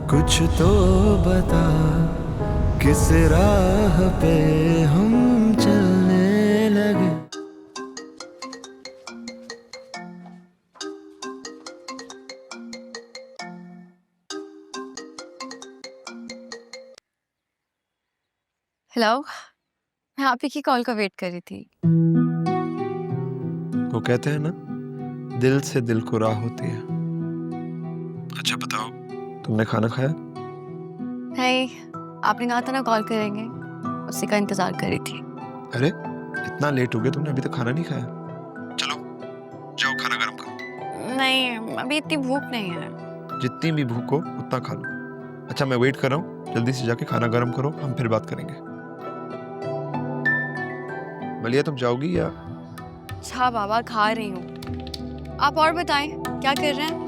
कुछ तो बता, किस राह पे हम चलने लगे। हेलो। मैं आप ही की कॉल का वेट कर रही थी। वो कहते हैं ना, दिल से दिल को राह होती है। अच्छा बताओ, तुमने खाना खाया? हाय, आपने कहा था ना कॉल करेंगे, उसी का इंतजार कर रही थी। अरे इतना लेट हो गया, तुमने अभी तक खाना नहीं खाया? चलो जाओ खाना गर्म करो। नहीं, अभी इतनी भूख नहीं है। जितनी भी भूख हो उतना खा लो। अच्छा मैं वेट कर रहा हूँ, जल्दी से जाके खाना गर्म करो, हम फिर बात करेंगे। मलिया तुम जाओगी या? अच्छा बाबा, खा रही हूँ। आप और बताएं, क्या कर रहे हैं?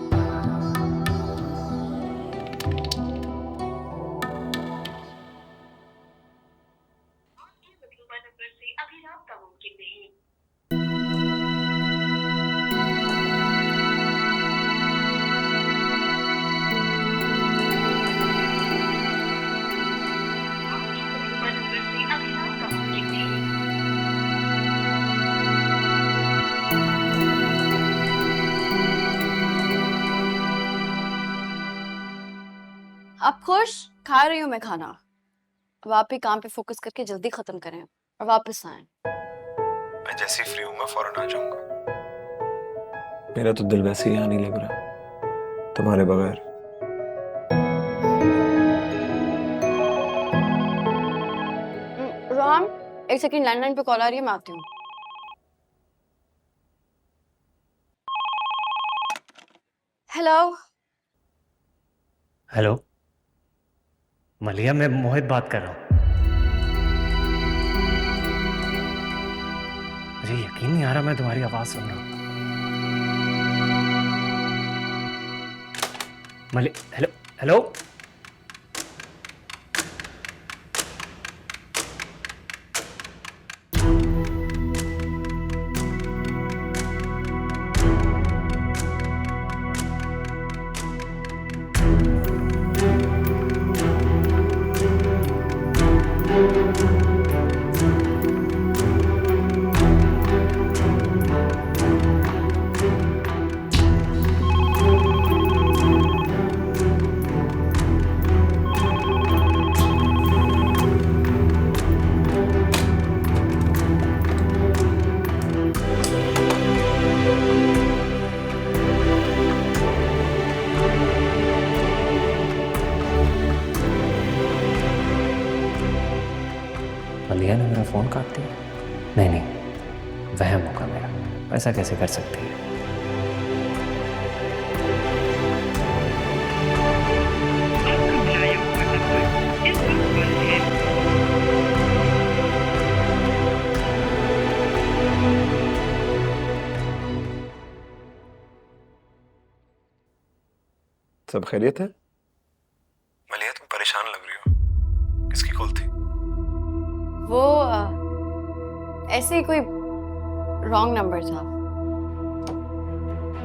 आप खुश? खा रही हूँ मैं खाना। अब आप ही काम पे फोकस करके जल्दी खत्म करें और वापस आएं। मैं जैसे फ्री हूँ मैं फौरन आ जाऊंगा। मेरा तो दिल वैसे ही यहाँ नहीं लग रहा तुम्हारे बगैर। रोहन, एक सेकंड, लैंडलाइन पे कॉल आ रही है, मैं आती हूँ। हेलो। हेलो मलिया, मैं मोहित बात कर रहा हूँ। मुझे यकीन नहीं आ रहा मैं तुम्हारी आवाज सुन रहा हूँ। मलिया, हेलो हेलो। मलिया ने मेरा फोन काट दिया? नहीं नहीं, वहम होगा मेरा। ऐसा कैसे कर सकती है? सब खैरियत है? मलिया तुम परेशान लग रही हो, किसकी कॉल थी? वो ऐसे ही कोई रॉन्ग नंबर था।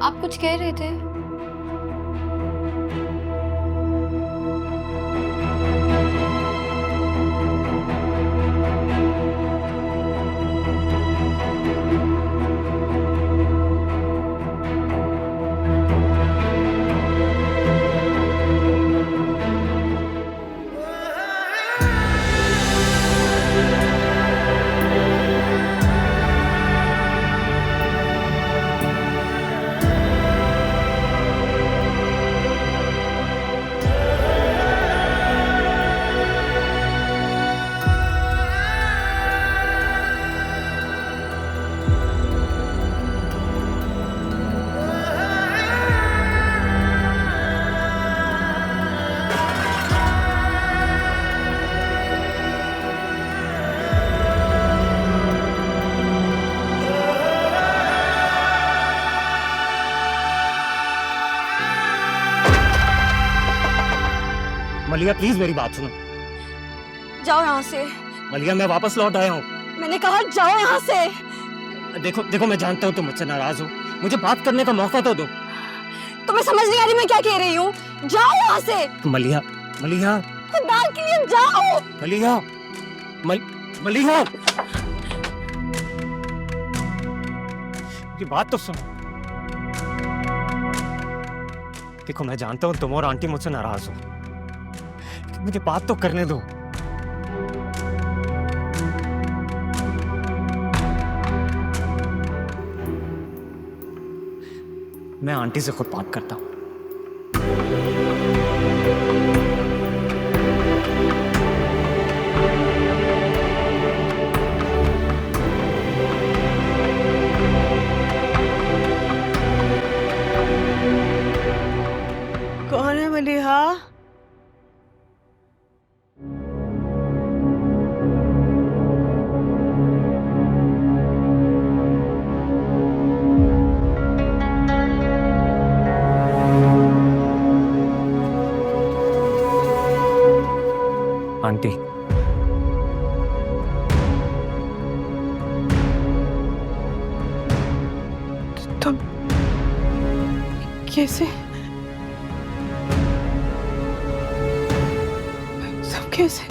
आप कुछ कह रहे थे? मलिया प्लीज मेरी बात सुनो। जाओ यहाँ से। मलिया मैं वापस लौट आया हूँ। मैंने कहा जाओ यहाँ से। देखो देखो, मैं जानता हूँ तुम मुझसे नाराज हो, मुझे बात करने का मौका तो दो। तुम्हें समझ नहीं आ रही मैं क्या कह रही हूँ? जाओ यहाँ से, मलिया, मलिया, खुदा के लिए जाओ। मलिया, मलिया, ये बात तो सुनो। देखो मैं जानता हूं तुम और आंटी मुझसे नाराज हो, लेकिन मुझे बात तो करने दो। मैं आंटी से खुद बात करता हूं। कौन है मलिहा? आंटी, तुम कैसे? सब कैसे?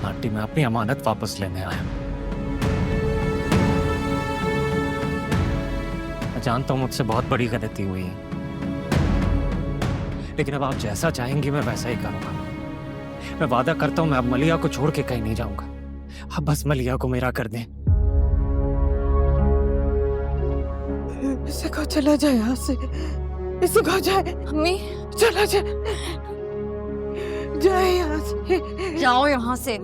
आंटी मैं अपनी अमानत वापस लेने आया हूं। मैं जानता हूं मुझसे बहुत बड़ी गलती हुई है, लेकिन अब आप जैसा चाहेंगी मैं वैसा ही करूंगा। मैं वादा करता हूं मैं अब मलिया को छोड़ के कहीं नहीं जाऊंगा। अब बस मलिया को मेरा कर दें। इसे को चला जाए यहाँ से, इसे को जाए, अम्मी चला जाए, जाए यहाँ से। जाओ यहाँ से,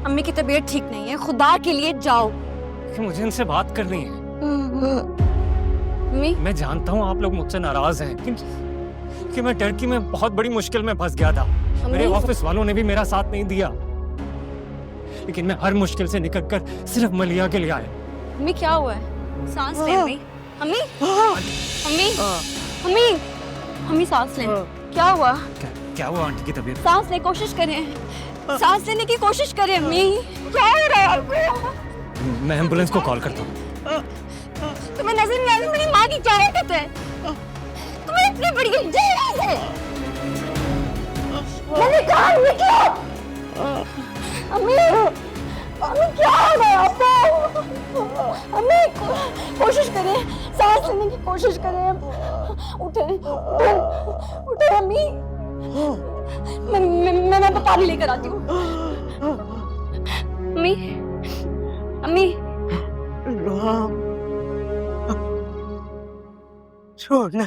अम्मी की तबीयत ठीक नहीं है, खुदा के लिए जाओ। कि मुझे इनसे बात करनी है। अम्मी मैं जानता हूं आप लोग मुझसे नाराज हैं, कि मैं टर्की में बहुत बड़ी मुश्किल में फंस गया था। मेरे ऑफिस वालों ने भी मेरा साथ नहीं दिया, लेकिन मैं हर मुश्किल से निकलकर सिर्फ मलिया के लिए आया। अम्मी क्या हुआ है? सांस ले अम्मी। अम्मी अम्मी अम्मी अम्मी सांस लें। क्या हुआ? क्या हुआ आंटी की तबीयत? सांस ले, कोशिश करें, सांस लेने की कोशिश करें। अम्मी क्या हो रहा है आपको? मैं एम्बुलेंस को कॉल करता हूँ। तुम्हें नजर नहीं आ रही मेरी माँ की क्या हरकत है? तुम्हें इतनी बड़ी जल्द है। मैंने कहा निकलो। अम्मी अम्मी क्या हो रहा है आपको? अम्मी कोशिश करें, सांस लेने की कोशिश करें। उठे उठे उठे अम्मी। मैं पानी लेकर आती हूँ। अम्मी अम्मी राम, छोड़ना,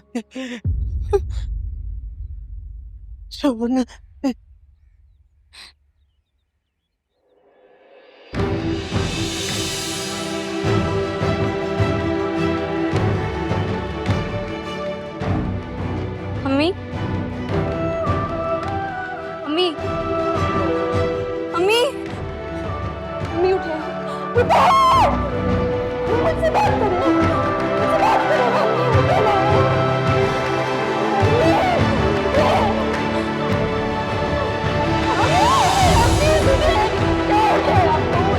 छोड़ना। अम्मी अम्मी अम्मी अम्मी उठो उठो, मुझसे बात करो, मुझसे बात करो। अम्मी उठो ना। अम्मी, अम्मी, क्या हो गया आपको?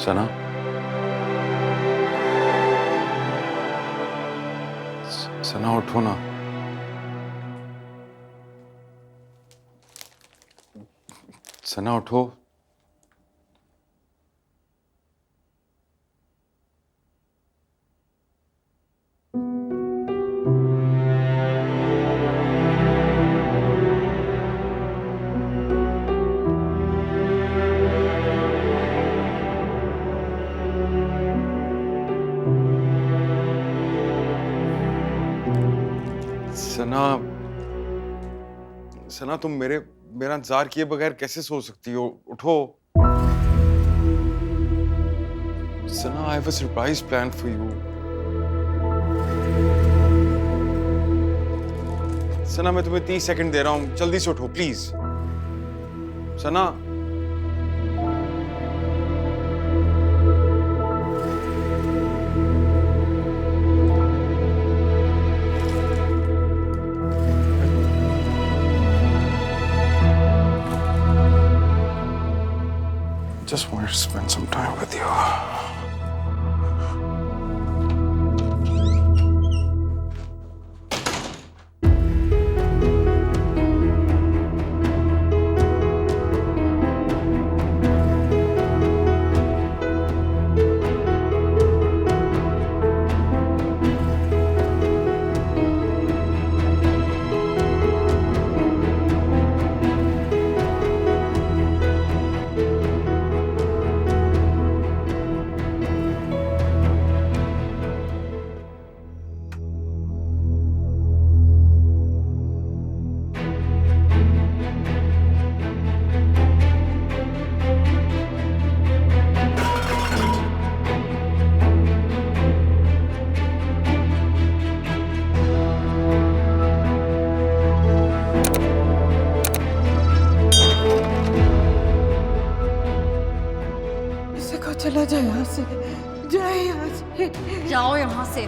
सना, सना उठो ना। सना उठो। सना, सना तुम मेरा इंतजार किए बगैर कैसे सो सकती हो? उठो। सना, I have a surprise plan for you. सना, मैं तुम्हें 30 सेकंड दे रहा हूँ, जल्दी से उठो please. Sana, just wanted to spend some time with you. चला जाए यहाँ से, जाए यहाँ से। जाओ यहाँ से।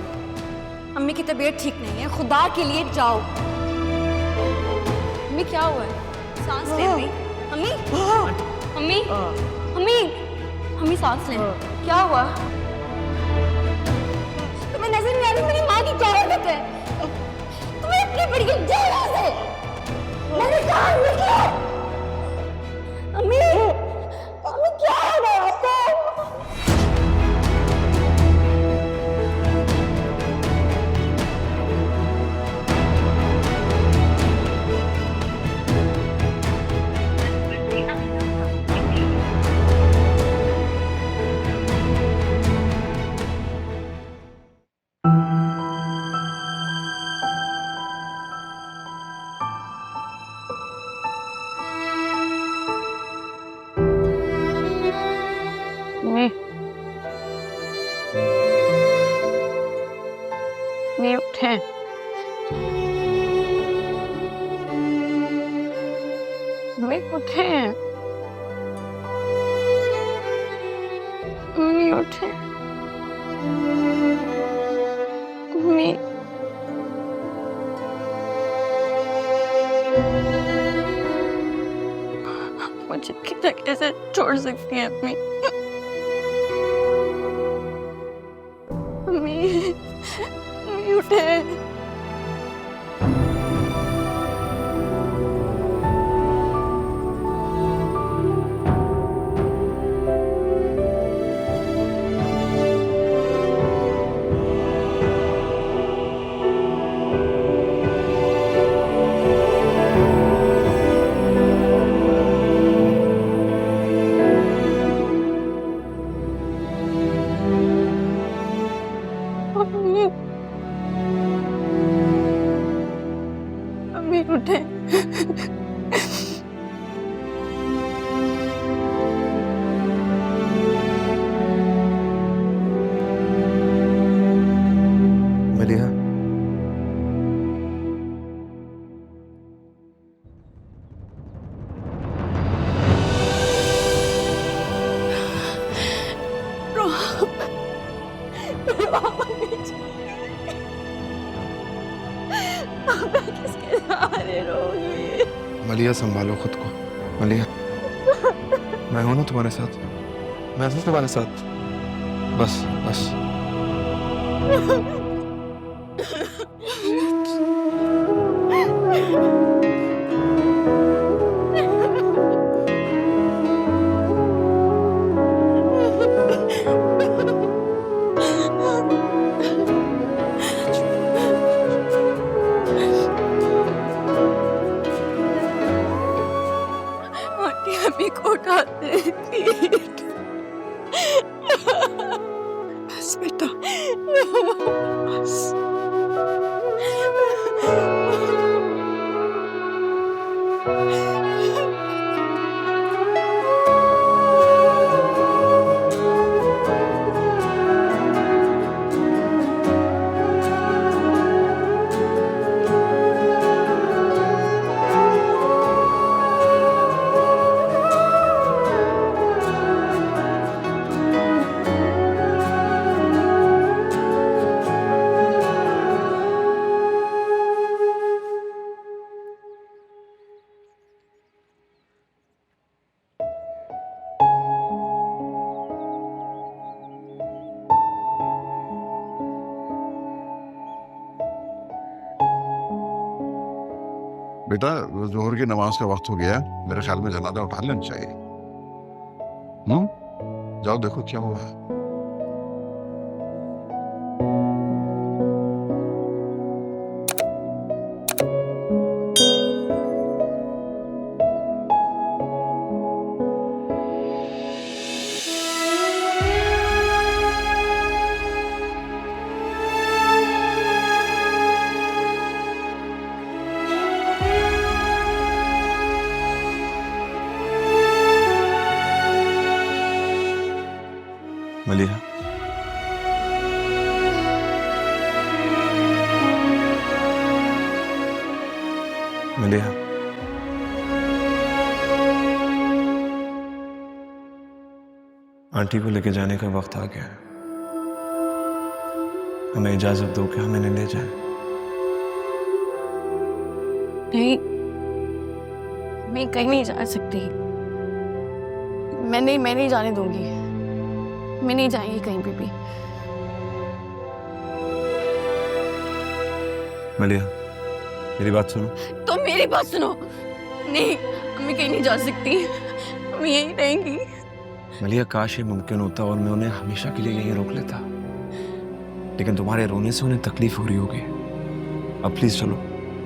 अम्मी की तबीयत ठीक नहीं है, खुदा के लिए जाओ। अम्मी क्या हुआ है? सांस ले अम्मी। अम्मी अम्मी अम्मी अम्मी सांस ले। क्या हुआ? तुम्हें नजर नहीं आ रही मेरी माँ की क्या हरकत है? तुम्हें इतनी बड़ी जाओ यहाँ से। मैंने कहा निकलो। अम्मी अम्मी क्या हो रहा है आपको? नहीं उठे। नहीं उठे। नहीं उठे। नहीं। मुझे कितना कैसे छोड़ सकती है अपनी? नहीं उठे। अम्मी उठे। मलिया, किसके सहारे रहोगी? मलिया संभालो खुद को। मलिया, मैं हूं ना तुम्हारे साथ, मैं हूं तुम्हारे साथ। बस बस। अम्मी को उठाते। बस बेटा, बस। बेटा, जोहर की नमाज का वक्त हो गया, मेरे ख्याल में जनाजा उठा लेना चाहिए। जाओ देखो क्या हुआ है। मलिहा, मलिहा, आंटी को लेके जाने का वक्त आ गया है। हमें इजाजत दो कि हम इन्हें ले जाएं। नहीं, मैं कहीं नहीं जा सकती। मैं नहीं जाने दूंगी। मैं नहीं जाएंगी कहीं पे भी। मलिहा, मेरी बात सुनो। तो मेरी बात सुनो। नहीं, मैं कहीं नहीं जा सकती। मैं यहीं रहेंगी। मलिहा, काश ये मुमकिन होता और मैं उन्हें हमेशा के लिए यहीं रोक लेता, लेकिन तुम्हारे रोने से उन्हें तकलीफ हो रही होगी। अब प्लीज चलो।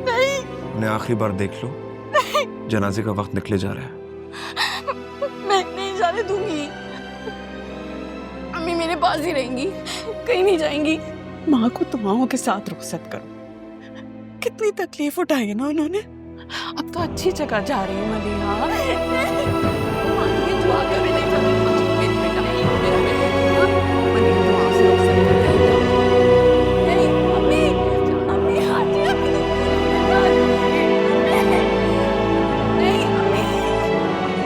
नहीं, उन्हें आखिरी बार देख लो। जनाजे का वक्त निकले जा रहा है। मैं नहीं जाने दूंगी। अम्मी मेरे पास ही रहेंगी, कहीं नहीं जाएंगी। माँ को दुआओं के साथ रुखसत करो। कितनी तकलीफ उठाई है ना उन्होंने। अब तो अच्छी जगह जा रही है मलिहा। माँ की दुआ कर रही नहीं जाने दूंगी बेटा। मेरा बेटा मलिहा दुआ से रुखसत कर देगा। नहीं, अम्मी, अम्मी आजी, अम्मी नहीं, अम्मी,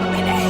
अम्मी नहीं,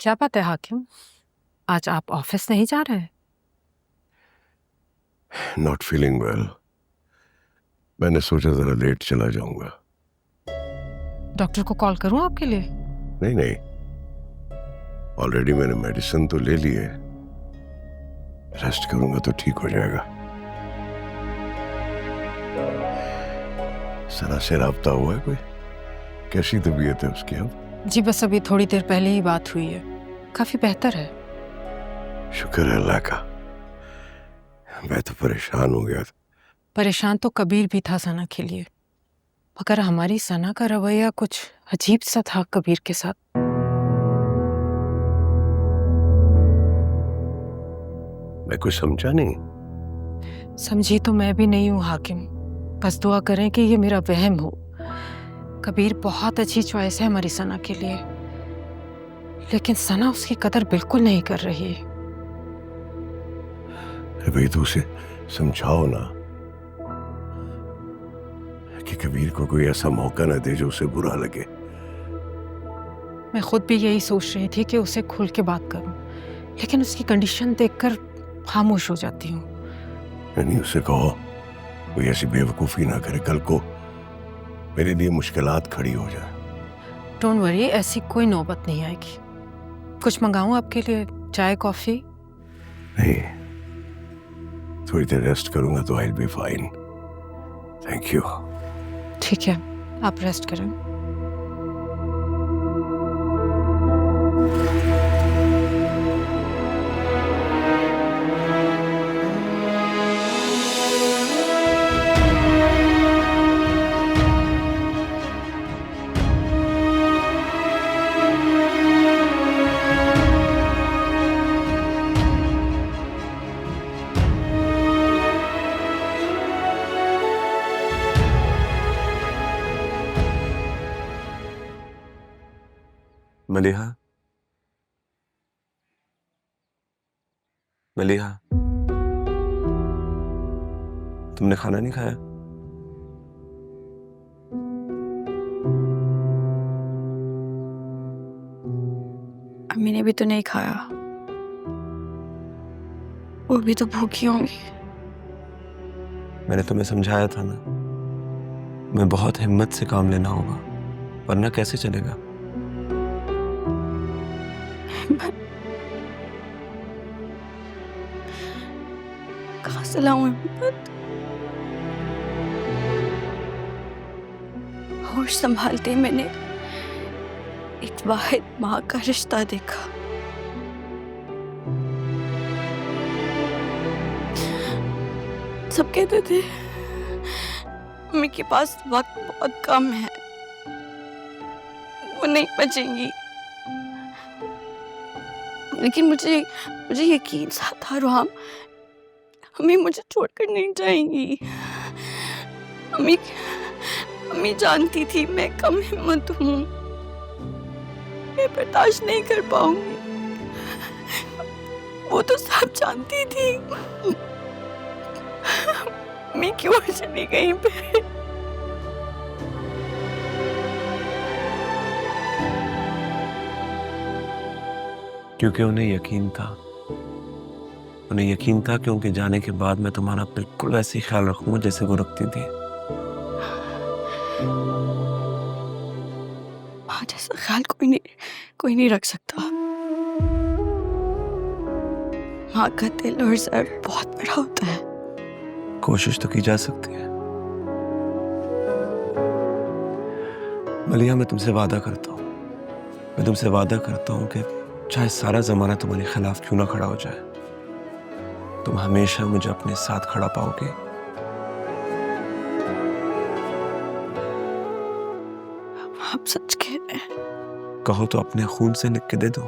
क्या बात है हाकिम, आज आप ऑफिस नहीं जा रहे? Not feeling well. मैंने सोचा जरा लेट चला जाऊंगा। डॉक्टर को कॉल करूं आपके लिए? नहीं नहीं, ऑलरेडी मैंने मेडिसिन तो ले ली है। रेस्ट करूंगा तो ठीक हो जाएगा। सना से राब्ता हुआ है कोई? कैसी तबीयत है उसकी अब? जी बस अभी थोड़ी देर पहले ही बात हुई है, काफी बेहतर है। शुक्र है अल्लाह का। मैं तो परेशान हो गया था। परेशान तो कबीर भी था सना के लिए, मगर हमारी सना का रवैया कुछ अजीब सा था कबीर के साथ। मैं कुछ समझा नहीं। समझी तो मैं भी नहीं हूँ हाकिम, बस दुआ करें कि ये मेरा वहम हो। कबीर बहुत अच्छी चॉइस है हमारी सना के लिए, लेकिन सना उसकी कदर बिल्कुल नहीं कर रही है। भाई तो उसे समझाओ ना कि कबीर को कोई ऐसा मौका ना दे जो उसे बुरा लगे। मैं खुद भी यही सोच रही थी कि उसे खुल के बात करूं, लेकिन उसकी कंडीशन देखकर खामोश हो जाती हूँ। नहीं, उसे कहो कोई ऐसी बेवकूफ़ी ना करे, कल को मेरे लिए मुश्किलात खड़ी हो जाए। डोंट वरी, ऐसी कोई नौबत नहीं आएगी। कुछ मंगाऊं आपके लिए, चाय कॉफी? नहीं, थोड़ी देर रेस्ट करूंगा तो I will be fine. Thank you. ठीक है, आप रेस्ट करें। मलिहा, मलिहा, तुमने खाना नहीं खाया? अम्मी ने भी तो नहीं खाया, वो भी तो भूखी होंगी। मैंने तुम्हें समझाया था ना, मैं बहुत हिम्मत से काम लेना होगा, वरना कैसे चलेगा। कहाँ से लाऊं हिम्मत? होश संभालते मैंने एक वाहिद माँ का रिश्ता देखा। सब कहते थे मम्मी के पास वक्त बहुत कम है, वो नहीं बचेंगी, लेकिन मुझे यकीन सा था राम, अम्मी मुझे छोड़कर नहीं जाएंगी। अम्मी जानती थी मैं कम हिम्मत हूँ, मैं बर्दाश्त नहीं कर पाऊंगी, वो तो सब जानती थी। अम्मी क्यों चली गई पे? क्योंकि उन्हें यकीन था, उन्हें यकीन था कि उनके जाने के बाद मैं तुम्हारा बिल्कुल वैसे ही ख्याल रखूंगा जैसे वो रखती थी। माँ जैसा ख्याल कोई नहीं रख सकता। माँ का दिल और सर बहुत बड़ा होता है। कोशिश तो की जा सकती है। मलिया, मैं तुमसे वादा करता हूँ कि चाहे सारा जमाना तुम्हारे खिलाफ क्यों ना खड़ा हो जाए, तुम हमेशा मुझे अपने साथ खड़ा पाओगे। आप सच कह रहे हैं? कहो तो अपने खून से लिख के दे दो।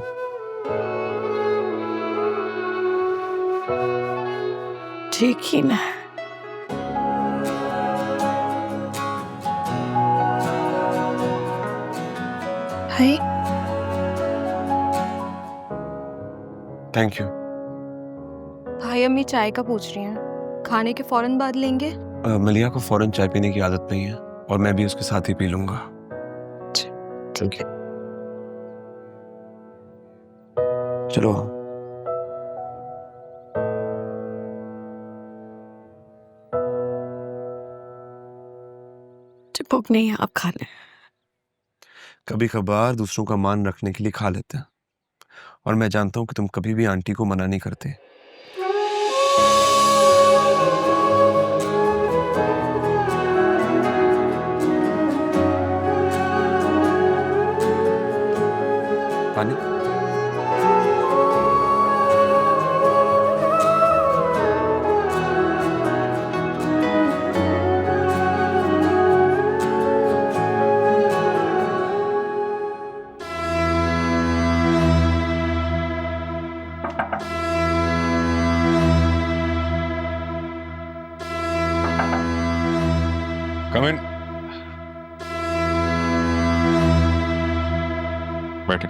ठीक ही ना। हाय। Thank you. भाई अम्मी चाय का पूछ रही हैं, खाने के फौरन बाद लेंगे? मलिया को फौरन चाय पीने की आदत नहीं है, और मैं भी उसके साथ ही पी लूंगा। ठीक है। चलो। जब भूख नहीं है आप खा लें। कभी कभार दूसरों का मान रखने के लिए खा लेते हैं, और मैं जानता हूं कि तुम कभी भी आंटी को मना नहीं करते। कम इन। बैठे।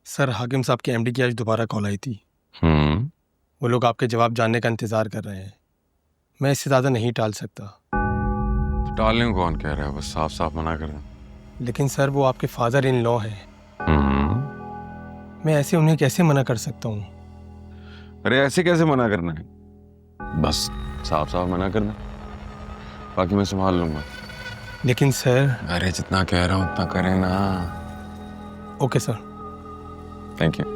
सर, हाकिम साहब के एमडी की आज दोबारा कॉल आई थी। वो लोग आपके जवाब जानने का इंतजार कर रहे हैं। मैं इससे ज़्यादा नहीं टाल सकता। टालने को कौन कह रहा है? बस साफ साफ मना कर दें। लेकिन सर, वो आपके फादर इन लॉ हैं। मैं ऐसे उन्हें कैसे मना कर सकता हूँ? अरे ऐसे कैसे मना करना है? बस साफ साफ मना करना, बाकी मैं संभाल लूंगा। लेकिन सर। अरे जितना कह रहा हूँ उतना करें ना। Okay sir. Thank you.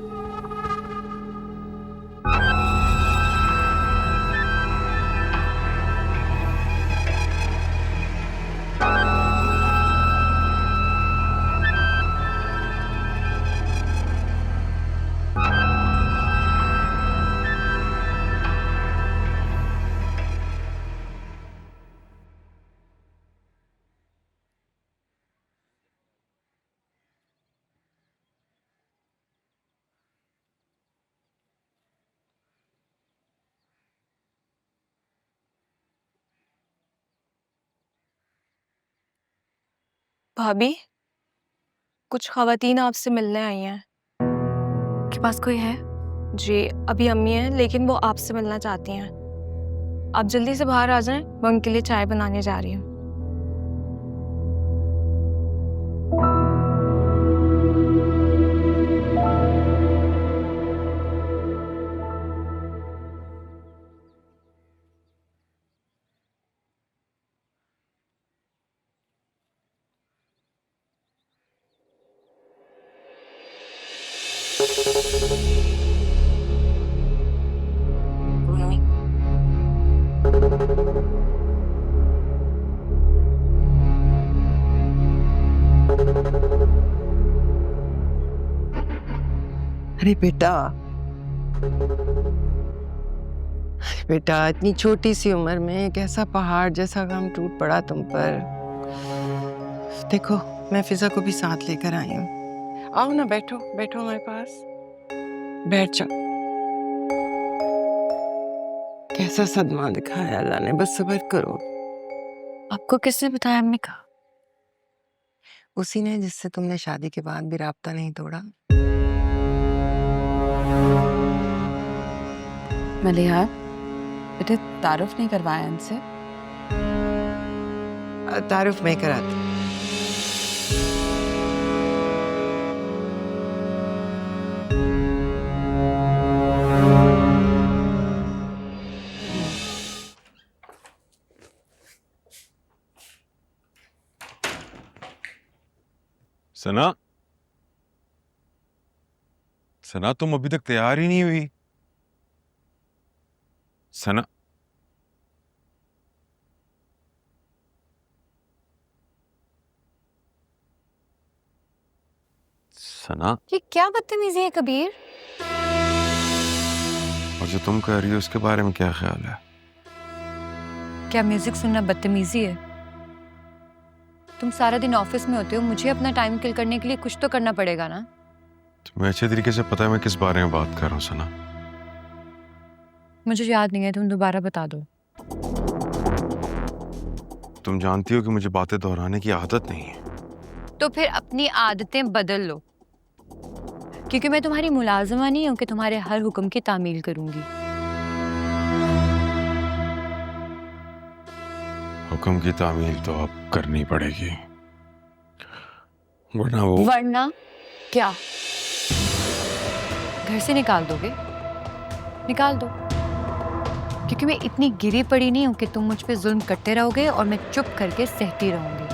भाभी, कुछ खवातीन आपसे मिलने आई हैं। के पास कोई है? जी, अभी अम्मी हैं, लेकिन वो आपसे मिलना चाहती हैं। आप जल्दी से बाहर आ जाएं, मैं उनके लिए चाय बनाने जा रही हूँ। अरे बेटा, बेटा इतनी छोटी सी उम्र में एक ऐसा पहाड़ जैसा गम टूट पड़ा तुम पर। देखो, मैं फिजा को भी साथ लेकर आई हूँ। आओ ना, बैठो बैठो हमारे पास, बैठ जाओ। कैसा सदमा दिखाया अल्लाह ने, बस सब्र करो। आपको किसने बताया अम्मी का? उसी ने जिससे तुमने शादी के बाद भी राब्ता नहीं तोड़ा। मलिहार, बेटे तारुफ नहीं करवाया इनसे? तारुफ मैं कराती। सना, सना तुम अभी तक तैयार ही नहीं हुई। सना, सना, ये क्या बदतमीजी है कबीर? और जो तुम कह रही हो उसके बारे में क्या ख्याल है? क्या म्यूजिक सुनना बदतमीजी है? तुम सारा दिन ऑफिस में होते हो, मुझे अपना टाइम किल करने के लिए कुछ तो करना पड़ेगा ना। तुम्हें अच्छे तरीके से पता है मैं किस बारे में बात कर रहा हूँ सना। मुझे याद नहीं है, तुम दोबारा बता दो। तुम जानती हो कि मुझे बातें दोहराने की आदत नहीं है। तो फिर अपनी आदतें बदल लो, क्योंकि मैं तुम्हारी मुलाजिमा नहीं हूं कि तुम्हारे हर हुक्म की तामील करूंगी। हुक्म की तामील तो अब करनी पड़ेगी, वरना क्या? घर से निकाल दोगे? निकाल दो, क्योंकि मैं इतनी गिरी पड़ी नहीं हूं कि तुम मुझ पे जुल्म करते रहोगे और मैं चुप करके सहती रहूंगी।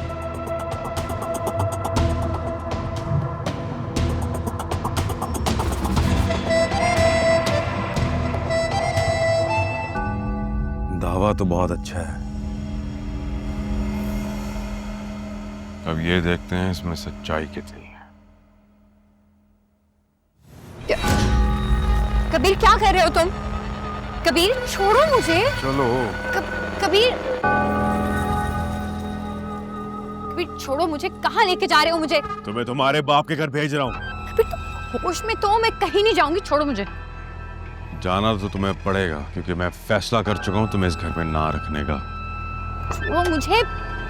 दावा तो बहुत अच्छा है, अब ये देखते हैं इसमें सच्चाई कितनी है। कबीर, क्या कर रहे हो तुम? कबीर, छोड़ो मुझे। चलो। कबीर, कबीर छोड़ो मुझे। कहाँ लेके जा रहे हो मुझे? तुम्हें तुम्हारे बाप के घर भेज रहा हूँ। कबीर, होश में तो मैं कहीं नहीं जाऊंगी, छोड़ो मुझे। जाना तो तुम्हें पड़ेगा क्योंकि मैं फैसला कर चुका हूं तुम्हें इस घर में ना रखने का। वो मुझे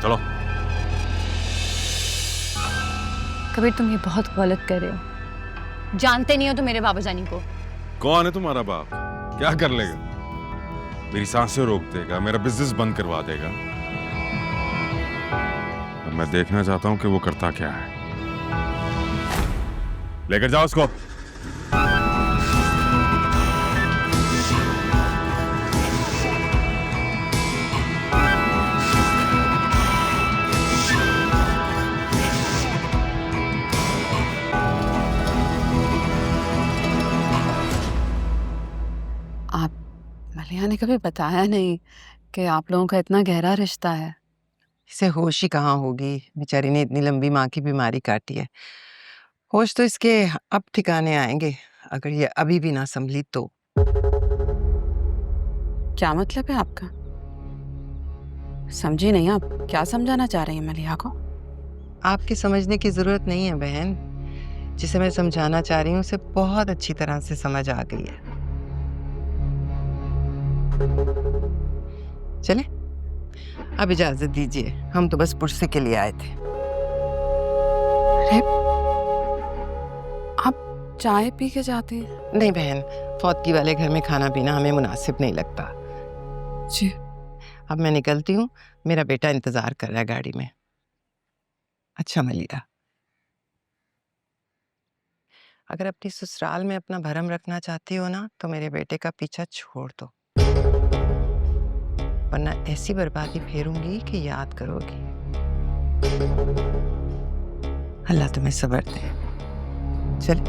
चलो। कबीर, तुम ये बहुत गलत कर रहे हो। जानते नहीं हो तुम मेरे बाबा जानी को। कौन है तुम्हारा बाप? क्या कर लेगा? मेरी सांसें रोक देगा, मेरा बिजनेस बंद करवा देगा। अब मैं देखना चाहता हूं कि वो करता क्या है। लेकर जाओ उसको। मलिया ने कभी बताया नहीं कि आप लोगों का इतना गहरा रिश्ता है। इसे होश ही कहाँ होगी, बेचारी ने इतनी लंबी माँ की बीमारी काटी है। होश तो इसके अब ठिकाने आएंगे अगर ये अभी भी ना संभली तो। क्या मतलब है आपका? समझी नहीं, आप क्या समझाना चाह रही हैं मलिया को? आपके समझने की जरूरत नहीं है बहन। जिसे मैं समझाना चाह रही हूँ उसे बहुत अच्छी तरह से समझ आ गई है। चले, अब इजाजत दीजिए, हम तो बस पुरसे के लिए आए थे। अरे आप चाय पी के जाते हैं? नहीं बहन, फौतगी वाले घर में खाना पीना हमें मुनासिब नहीं लगता। जी। अब मैं निकलती हूँ, मेरा बेटा इंतजार कर रहा है गाड़ी में। अच्छा मलिया, अगर अपनी ससुराल में अपना भरम रखना चाहती हो ना तो मेरे बेटे का पीछा छोड़ दो, वरना ऐसी बर्बादी फेरूंगी कि याद करोगी। अल्लाह तुम्हें सब्र दे। चल।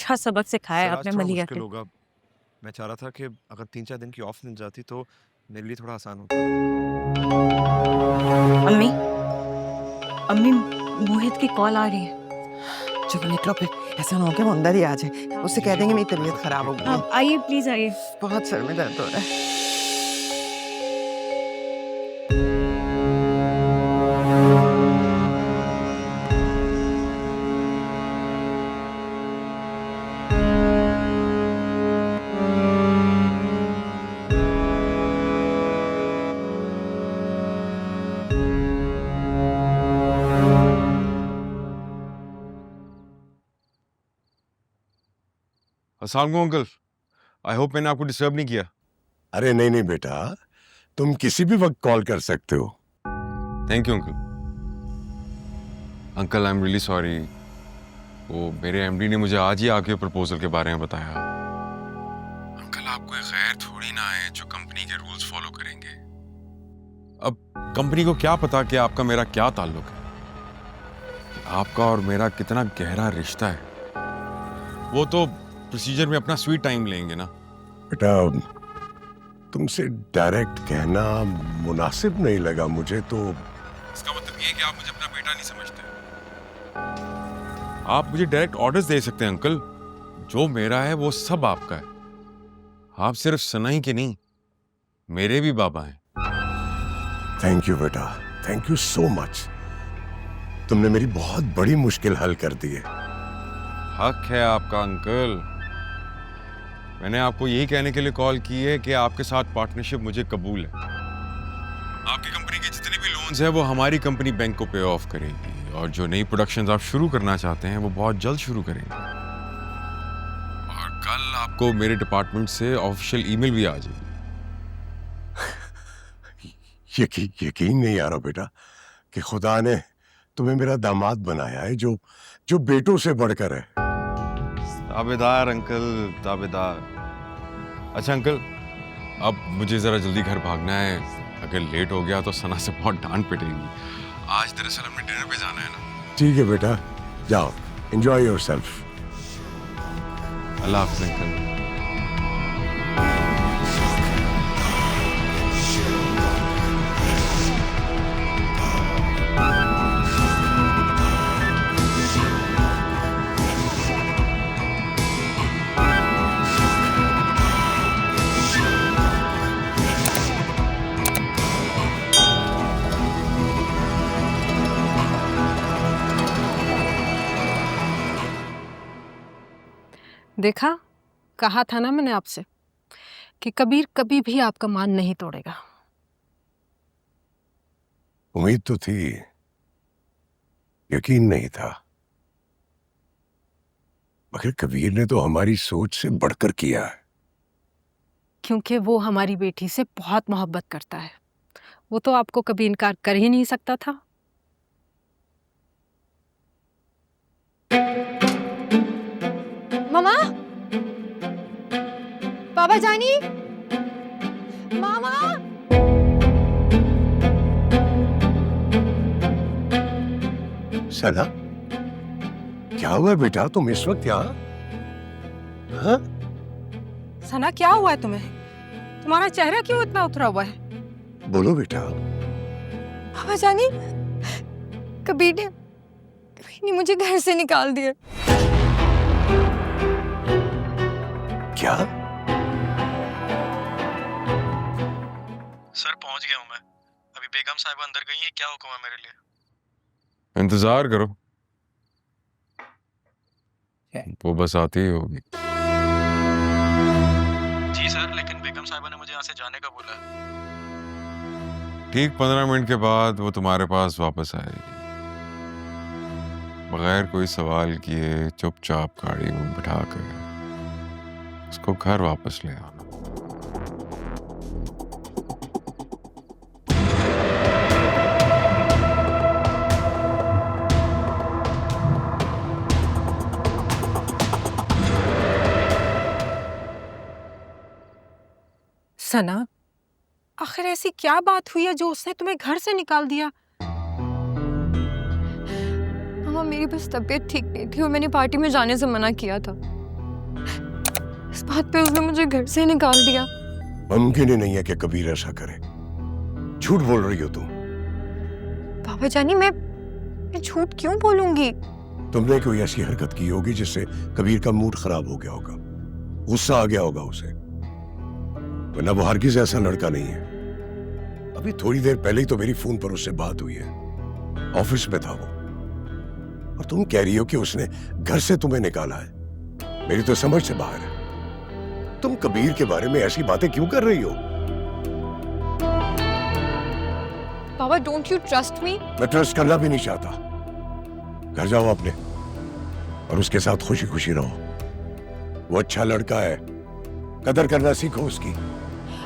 अच्छा सबक सिखाया सर, आज आपने थोड़ा मलिया मुश्किल के। होगा। मैं चाह रहा था कि अगर 3-4 दिन की ऑफ मिल जाती तो मेरे लिए थोड़ा आसान होता। अम्मी, अम्मी, मोहित की कॉल आ रही है। चलो निकलो फिर, ऐसा ना हो कि वो अंदर ही आ जाए। उससे कह देंगे मेरी तबीयत खराब हो गई है। आप आइए, प्लीज आइए। बहुत सर में दर्द हो रहा है। अस्सलाम वालेकुम अंकल। आई होप मैंने आपको डिस्टर्ब नहीं किया। अरे नहीं नहीं बेटा, तुम किसी भी वक्त कॉल कर सकते हो। Thank you uncle. Uncle I am really sorry. वो मेरे एमडी ने मुझे आज ही आके प्रपोजल के बारे में बताया। अंकल आप कोई गैर थोड़ी ना है जो कंपनी के रूल्स फॉलो करेंगे। अब कंपनी को क्या पता कि आपका मेरा क्या ताल्लुक है, आपका और मेरा कितना गहरा रिश्ता है। वो तो प्रोसीजर में अपना स्वीट टाइम लेंगे ना। बेटा तुमसे डायरेक्ट कहना मुनासिब नहीं लगा मुझे तो। इसका मतलब ये कि आप मुझे अपना बेटा नहीं समझते। आप मुझे डायरेक्ट ऑर्डर्स दे सकते हैं अंकल। जो मेरा है वो सब आपका है। आप सिर्फ सनाई के नहीं, मेरे भी बाबा हैं। थैंक यू बेटा, थैंक यू सो मच। तुमने मेरी बहुत बड़ी मुश्किल हल कर दी है। हक है आपका अंकल। मैंने आपको यही कहने के लिए कॉल की है कि आपके साथ पार्टनरशिप मुझे कबूल है। आपकी कंपनी के जितने भी लोन्स हैं वो हमारी कंपनी बैंक को पे ऑफ करेगी, और जो नई प्रोडक्शंस आप शुरू करना चाहते हैं वो बहुत जल्द शुरू करेंगे। और कल आपको मेरे डिपार्टमेंट से ऑफिशियल ईमेल भी आ जाएगी। यकीन नहीं आ रहा बेटा कि खुदा ने तुम्हें मेरा दामाद बनाया है जो बेटों से बढ़कर है। ताबेदार अंकल, ताबेदार। अच्छा अंकल, अब मुझे जरा जल्दी घर भागना है। अगर लेट हो गया तो सना से बहुत डांट पिटेगी। आज दरअसल हमने डिनर पे जाना है ना। ठीक है बेटा, जाओ, एंजॉय योरसेल्फ। अल्लाह हाफ़िज़ अंकल। देखा, कहा था ना मैंने आपसे कि कबीर कभी भी आपका मान नहीं तोड़ेगा। उम्मीद तो थी, यकीन नहीं था। मगर कबीर ने तो हमारी सोच से बढ़कर किया है। क्योंकि वो हमारी बेटी से बहुत मोहब्बत करता है। वो तो आपको कभी इनकार कर ही नहीं सकता था। मामा, बाबा जानी, मामा। सना, क्या हुआ बेटा, तुम इस वक्त यहाँ? हाँ? सना, क्या हुआ है तुम्हें? तुम्हारा चेहरा क्यों इतना उतरा हुआ है? बोलो बेटा। बाबा जानी, कबीर ने मुझे घर से निकाल दिया। क्या? सर पहुंच गया हूँ मैं। अभी बेगम साहिबा अंदर गई हैं, क्या हुक्म है मेरे लिए? इंतजार करो, वो बस आती ही होगी। जी सर, लेकिन बेगम साहिबा ने मुझे यहाँ से जाने का बोला है। ठीक 15 मिनट के बाद वो तुम्हारे पास वापस आएगी, बगैर कोई सवाल किए चुपचाप गाड़ी में बिठा कर उसको घर वापस ले आना। सना, आखिर ऐसी क्या बात हुई है जो उसने तुम्हें घर से निकाल दिया? मामा, मेरी बस तबीयत ठीक नहीं थी और मैंने पार्टी में जाने से मना किया था। इस बात पे उसने मुझे घर से निकाल दिया। मुमकिन ही नहीं है कि कबीर ऐसा करे। झूठ बोल रही हो तुम। बाबा जानी, मैं झूठ क्यों बोलूंगी? तुमने कोई ऐसी हरकत की होगी जिससे कबीर का मूड खराब हो गया होगा, गुस्सा आ गया होगा उसे, वरना वो हरगिज ऐसा लड़का नहीं है। अभी थोड़ी देर पहले ही तो मेरी फोन पर उससे बात हुई है, ऑफिस में था वो, और तुम कह रही हो कि उसने घर से तुम्हें निकाला है। मेरी तो समझ से बाहर है। तुम कबीर के बारे में ऐसी बातें क्यों कर रही हो? बाबा, डोंट यू ट्रस्ट मी? मैं ट्रस्ट करना भी नहीं चाहता। घर जाओ अपने और उसके साथ खुशी खुशी रहो। वो अच्छा लड़का है, कदर करना सीखो उसकी।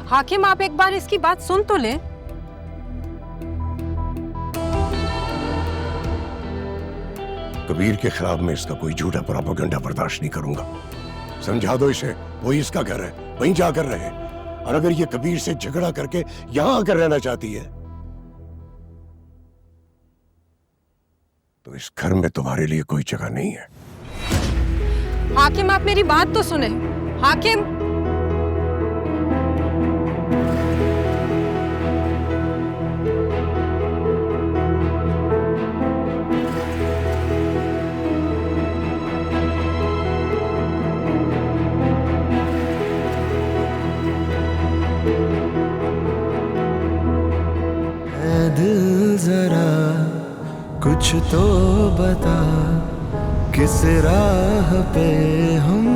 हाकिम, आप एक बार इसकी बात सुन तो ले। कबीर के खिलाफ मैं इसका कोई झूठा प्रोपेगेंडा बर्दाश्त नहीं करूंगा। समझा दो इसे, वही इसका घर है, वहीं जाकर रहे। और अगर ये कबीर से झगड़ा करके यहां आकर रहना चाहती है तो इस घर में तुम्हारे लिए कोई जगह नहीं है। हाकिम, आप मेरी बात तो सुने। हाकिम, दिल जरा कुछ तो बता, किस राह पे हम